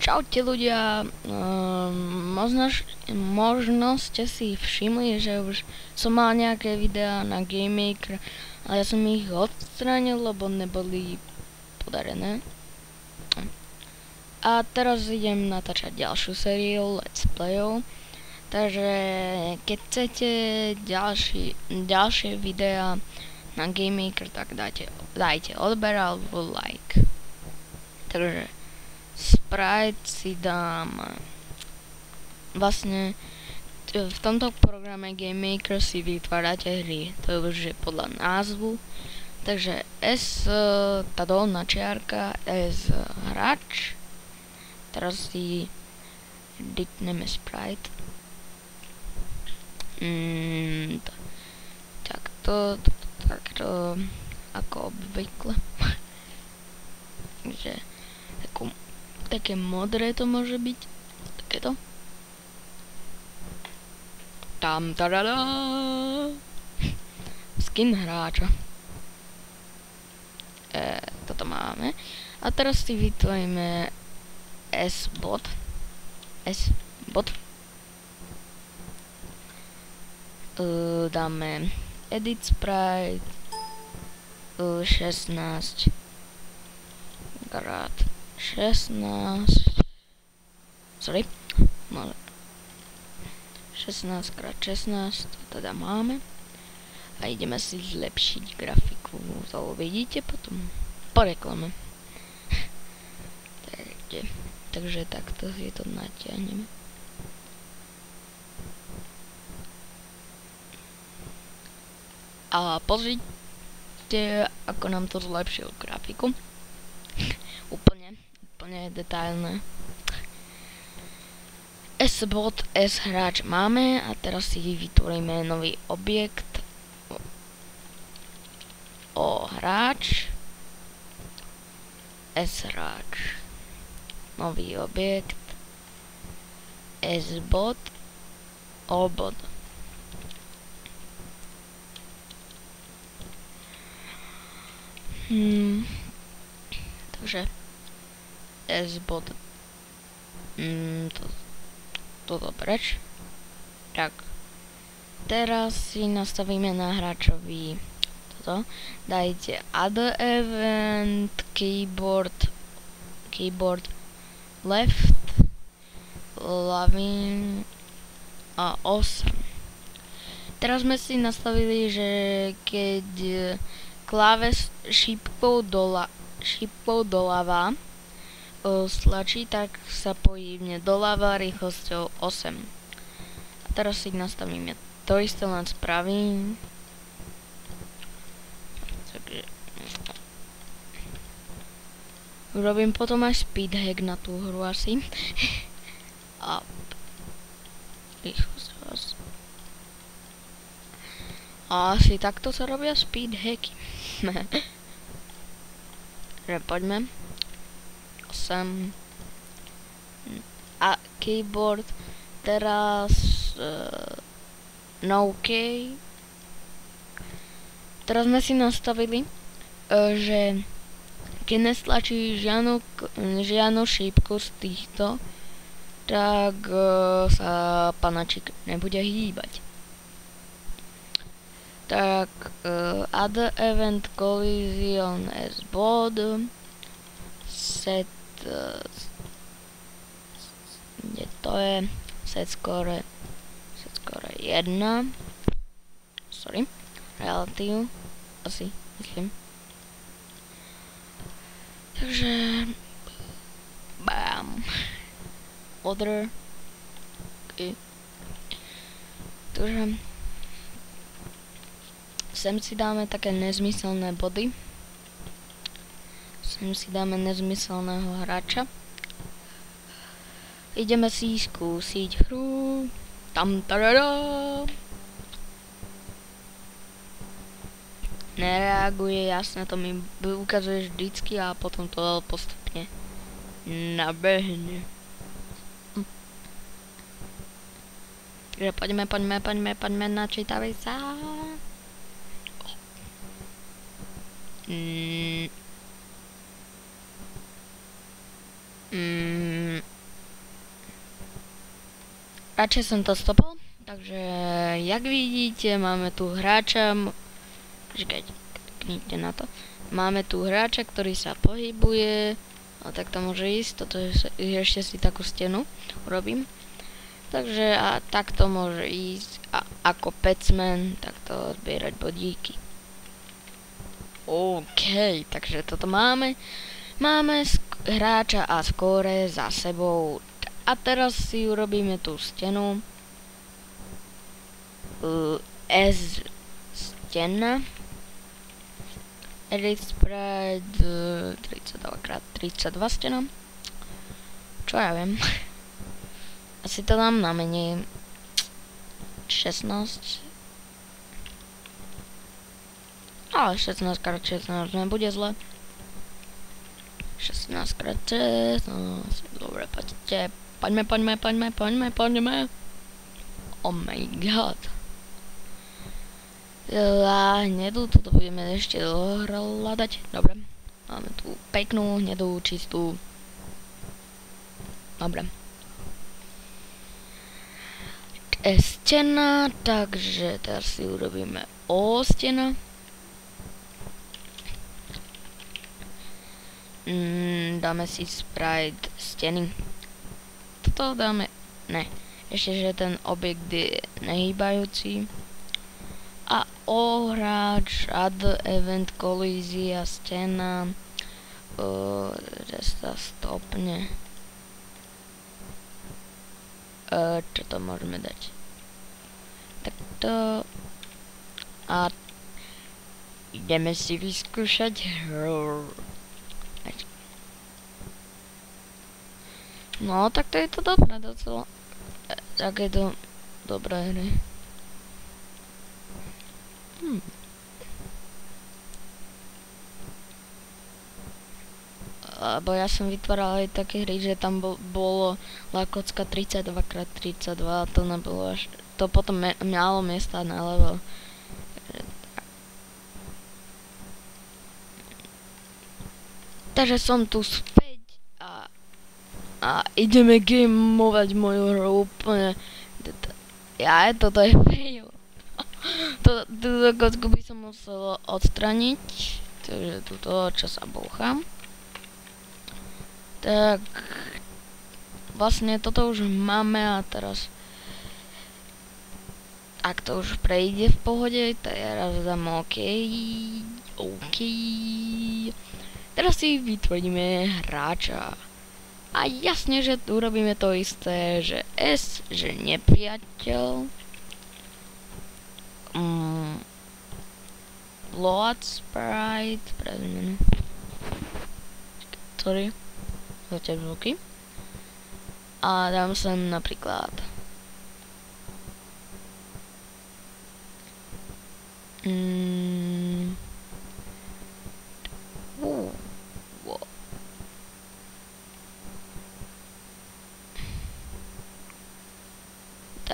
Čaute ľudia, možno ste si všimli, že už som mal nejaké videá na GameMaker, ale ja som ich odstránil, lebo neboli podarené. A teraz idem natáčať ďalšiu sériu Let's Playov, takže keď chcete ďalšie videá na GameMaker, tak dajte odber alebo like. Takže Sprite si dám vlastne v tomto programe GameMaker si vytvárate hry, to už je podľa názvu, takže S, tá dolná čiarka, S hráč, teraz si dikneme Sprite, takto, ako obvykle, takže také modré to môže byť, takéto. Tam tadada. Skin hráča. Toto máme. A teraz si vytvoríme S-bot. Dáme edit sprite 16 krát 16 krát 16 to teda máme a ideme si zlepšiť grafiku, to uvidíte potom po reklame. takže takto si to natiahneme. A pozrite, ako nám to zlepšil grafiku. úplne detailné. S-bot, S-hráč máme a teraz si vytvoríme nový objekt O hráč, S-hráč, nový objekt S-bot, O-bot. Takže S-bot toto preč. Tak teraz si nastavíme na hráčovi toto. Dajte add event keyboard left lavin a 8. Teraz sme si nastavili, že keď kláves šípkou doľava stlačí, tak sa pohybne doľava rýchlosťou 8. A teraz si nastavíme to isté, len spravím. Takže urobím potom aj speed hack na tú hru asi. A rýchlosť. A asi takto sa robia speed hacky. Takže poďme. A keyboard teraz no key. Teraz sme si nastavili, že keď nestlačí žiadnu šípku z týchto, tak sa panačik nebude hýbať. Tak add event collision S-bot set kde to je set score 1 relative asi myslím, takže bam other takže sem si dáme také nezmyselné body. Sem si dáme nezmyselného hráča. Ideme si skúsiť hru. Tam tadada. Nereaguje, jasne, to mi ukazuje vždycky a potom to postupne nabehne. Takže poďme, načítavej sa. radšej som to stopol, takže jak vidíte, máme tu hráča, počkajte, kliknite na to, máme tu hráča, ktorý sa pohybuje, a tak to môže ísť, toto je ešte si takú stenu urobím, takže a takto môže ísť a ako pecman, takto zbierať bodíky. OK, takže toto máme hráča a skóre za sebou. A teraz si urobíme tú stenu. S stena. Edit sprite 32x32 stena. Čo ja viem. Asi to dám na menej 16. Ale 16x16 nebude zle. 16x16. Dobre, poďte. Poďme. Oh my god. Hnedu, toto budeme ešte dlho hľadať. Dobre. Máme tu peknú, hnedú, čistú. Dobre. Stena, takže teraz si urobíme O stena. Dáme si sprite steny. Toto dáme, ne, ešte že ten objekt je nehýbajúci. A hráč, add event, kolízia, stena, že sa stopne. Čo to môžeme dať? Takto. A ideme si vyskúšať hru. No, tak to je to dobré docela. Takéto dobré hry. Lebo ja som vytváral aj také hry, že tam bolo lakocka 32x32 a to nebolo až... To potom malo miesta na level. Takže som tu späť a ideme gameovať moju hru úplne. Toto je fail. Túto kocku by som musel odstraniť. Takže túto, čo sa búcham. Tak vlastne toto už máme a teraz ak to už prejde v pohode, teraz dám OK. Teraz si vytvoríme hráča. A jasne, že urobíme to isté, že S, že nepriateľ. Load sprite, prezmenu. Sorry. Zatiaľ zvuky. A dám sem napríklad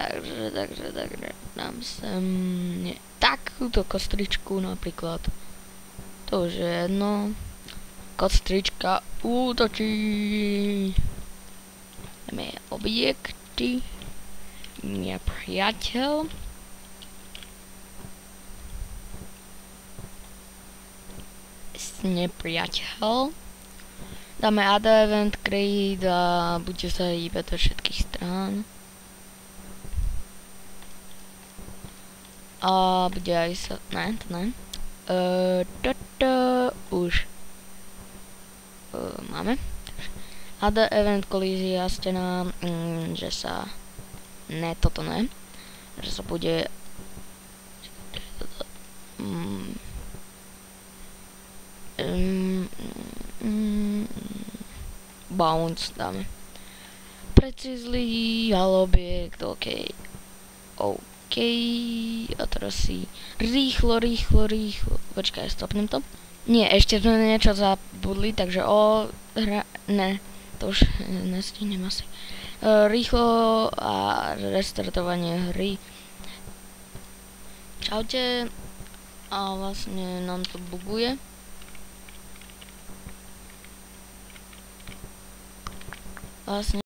Takže dám sem takúto kostričku napríklad. To už je jedno. Kostrička útočí. Dáme objekty. Nepriateľ. Nepriateľ. Dáme add event create a bude sa hýbať do všetkých strán. A bude aj sa... Ne, to ne. Už. Máme. Add event kolízia stena, že sa... Ne, toto ne. Že sa bude... Bounce dáme. Precizely, ale objekt, OK. A teraz si rýchlo. Počkaj, stopnem to. Nie, ešte sme niečo zabudli, takže ne, to už nestihnem asi. Rýchlo a restartovanie hry. Čaute. A vlastne nám to buguje. Vlastne